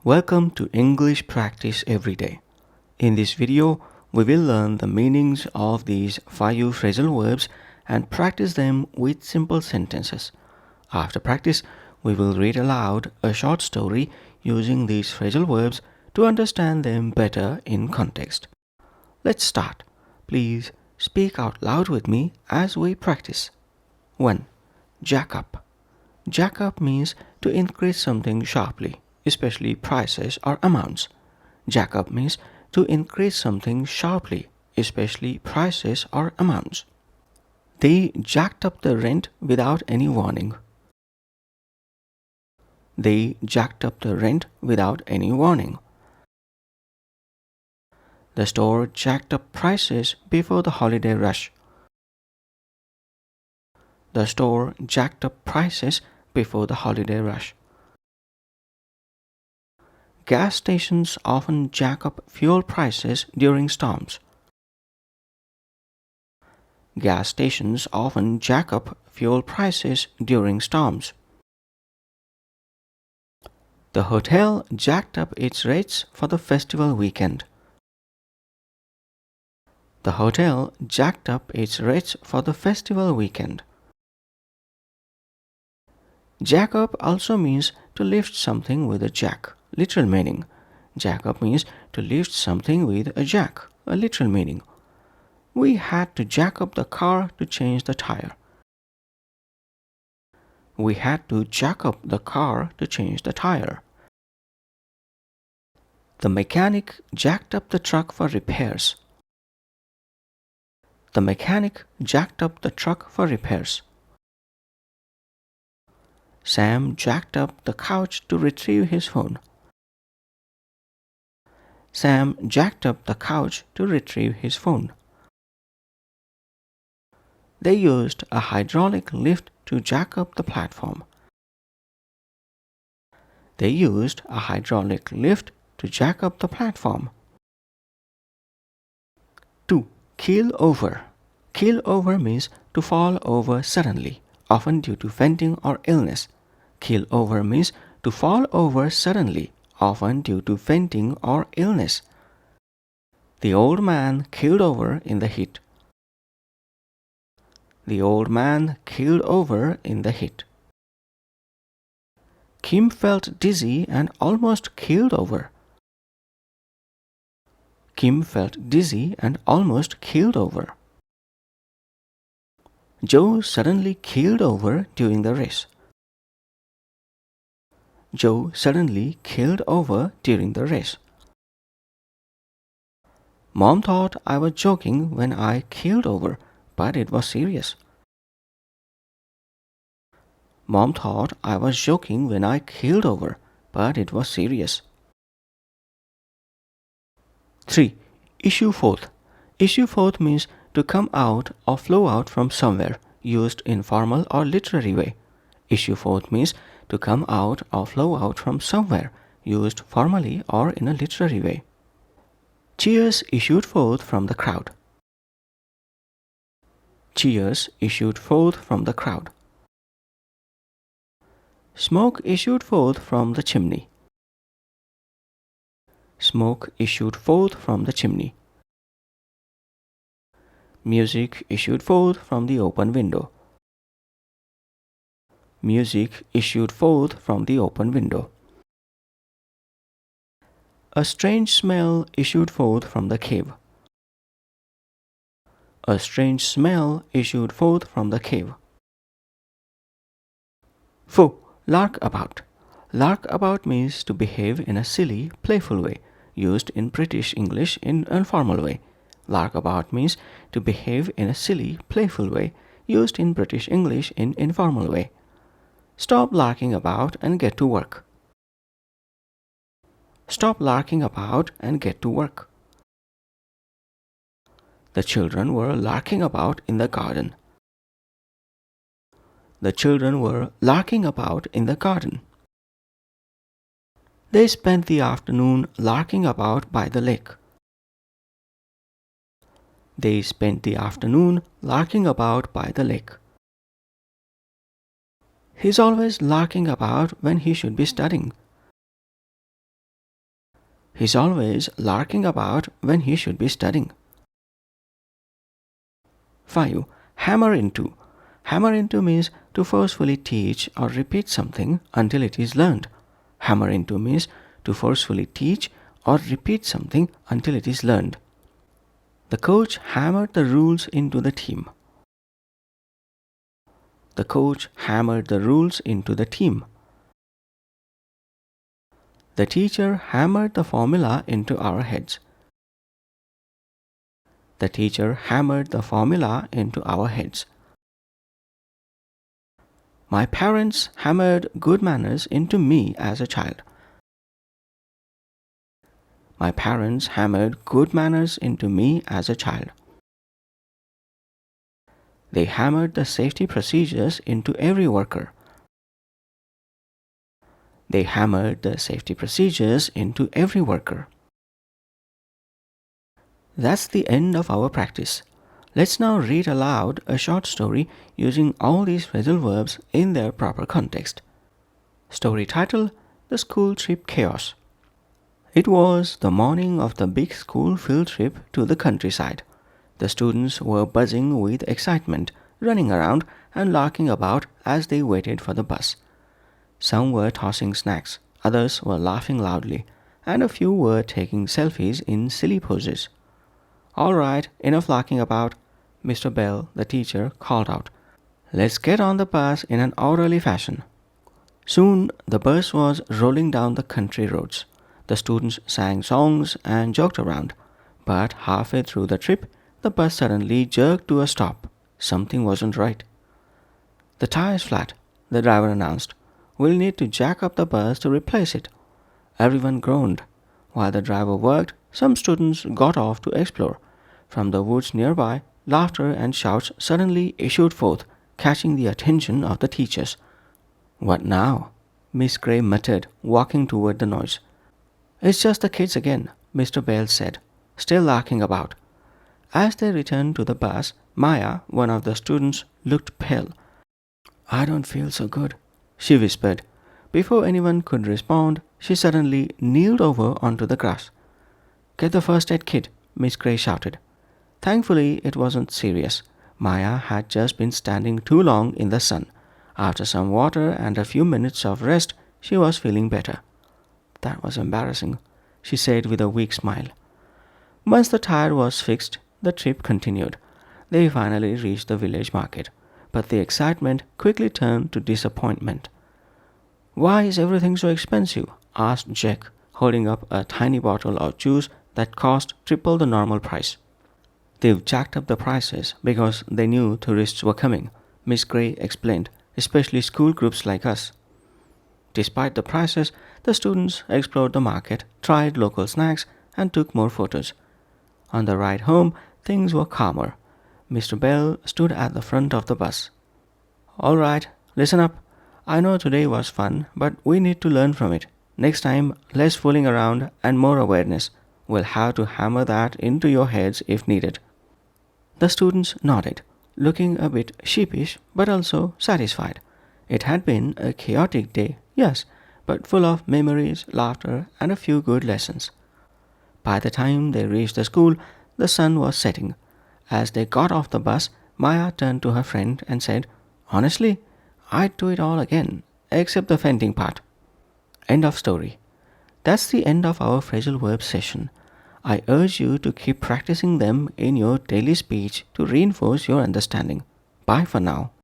Welcome to English Practice Every Day. In this video, we will learn the meanings of these 5 phrasal verbs and practice them with simple sentences. After practice, we will read aloud a short story using these phrasal verbs to understand them better in context. Let's start. Please speak out loud with me as we practice. 1. Jack up. Jack up means to increase something sharply, especially prices or amounts. Jack up means to increase something sharply, especially prices or amounts. They jacked up the rent without any warning. They jacked up the rent without any warning. The store jacked up prices before the holiday rush. The store jacked up prices before the holiday rush. Gas stations often jack up fuel prices during storms. Gas stations often jack up fuel prices during storms. The hotel jacked up its rates for the festival weekend. The hotel jacked up its rates for the festival weekend. Jack up also means to lift something with a jack, literal meaning. Jack up means to lift something with a jack, a literal meaning. We had to jack up the car to change the tire. We had to jack up the car to change the tire. The mechanic jacked up the truck for repairs. The mechanic jacked up the truck for repairs. Sam jacked up the couch to retrieve his phone. Sam jacked up the couch to retrieve his phone. They used a hydraulic lift to jack up the platform. They used a hydraulic lift to jack up the platform. 2. Keel over. Keel over means to fall over suddenly, often due to fainting or illness. Keel over means to fall over suddenly, often due to fainting or illness. The old man keeled over in the heat. The old man keeled over in the heat. Kim felt dizzy and almost keeled over. Kim felt dizzy and almost keeled over. Joe suddenly keeled over during the race. Joe suddenly keeled over during the race. Mom thought I was joking when I keeled over, but it was serious. Mom thought I was joking when I keeled over, but it was serious. 3. Issue forth. Issue forth means to come out or flow out from somewhere, used in formal or literary way. Issue forth means to come out or flow out from somewhere, used formally or in a literary way. Cheers issued forth from the crowd. Cheers issued forth from the crowd. Smoke issued forth from the chimney. Smoke issued forth from the chimney. Music issued forth from the open window. Music issued forth from the open window. A strange smell issued forth from the cave. A strange smell issued forth from the cave. 4. Lark about. Lark about means to behave in a silly, playful way, used in British English in an informal way. Lark about means to behave in a silly, playful way, used in British English in informal way. Stop larking about and get to work. Stop larking about and get to work. The children were larking about in the garden. The children were larking about in the garden. They spent the afternoon larking about by the lake. They spent the afternoon larking about by the lake. He's always larking about when he should be studying. He's always larking about when he should be studying. 5. Hammer into. Hammer into means to forcefully teach or repeat something until it is learned. Hammer into means to forcefully teach or repeat something until it is learned. The coach hammered the rules into the team. The coach hammered the rules into the team. The teacher hammered the formula into our heads. The teacher hammered the formula into our heads. My parents hammered good manners into me as a child. My parents hammered good manners into me as a child. They hammered the safety procedures into every worker. They hammered the safety procedures into every worker. That's the end of our practice. Let's now read aloud a short story using all these phrasal verbs in their proper context. Story title: The School Trip Chaos. It was the morning of the big school field trip to the countryside. The students were buzzing with excitement, running around and larking about as they waited for the bus. Some were tossing snacks, others were laughing loudly, and a few were taking selfies in silly poses. "All right, enough larking about," Mr. Bell, the teacher, called out. "Let's get on the bus in an orderly fashion." Soon the bus was rolling down the country roads. The students sang songs and joked around, but halfway through the trip, the bus suddenly jerked to a stop. Something wasn't right. "The tire's flat," the driver announced. "We'll need to jack up the bus to replace it." Everyone groaned. While the driver worked, some students got off to explore. From the woods nearby, laughter and shouts suddenly issued forth, catching the attention of the teachers. "What now?" Miss Gray muttered, walking toward the noise. "It's just the kids again," Mr. Bell said, "still larking about." As they returned to the bus, Maya, one of the students, looked pale. "I don't feel so good," she whispered. Before anyone could respond, she suddenly kneeled over onto the grass. "Get the first aid kit," Miss Gray shouted. Thankfully, it wasn't serious. Maya had just been standing too long in the sun. After some water and a few minutes of rest, she was feeling better. "That was embarrassing," she said with a weak smile. Once the tire was fixed, the trip continued. They finally reached the village market, but the excitement quickly turned to disappointment. "Why is everything so expensive?" asked Jack, holding up a tiny bottle of juice that cost triple the normal price. "They've jacked up the prices because they knew tourists were coming," Miss Gray explained, "especially school groups like us." Despite the prices, the students explored the market, tried local snacks, and took more photos. On the ride home, things were calmer. Mr. Bell stood at the front of the bus. "All right, listen up. I know today was fun, but we need to learn from it. Next time, less fooling around and more awareness. We'll have to hammer that into your heads if needed." The students nodded, looking a bit sheepish but also satisfied. It had been a chaotic day, yes, but full of memories, laughter, and a few good lessons. By the time they reached the school, the sun was setting. As they got off the bus, Maya turned to her friend and said, "Honestly, I'd do it all again, except the fainting part." End of story. That's the end of our phrasal verb session. I urge you to keep practicing them in your daily speech to reinforce your understanding. Bye for now.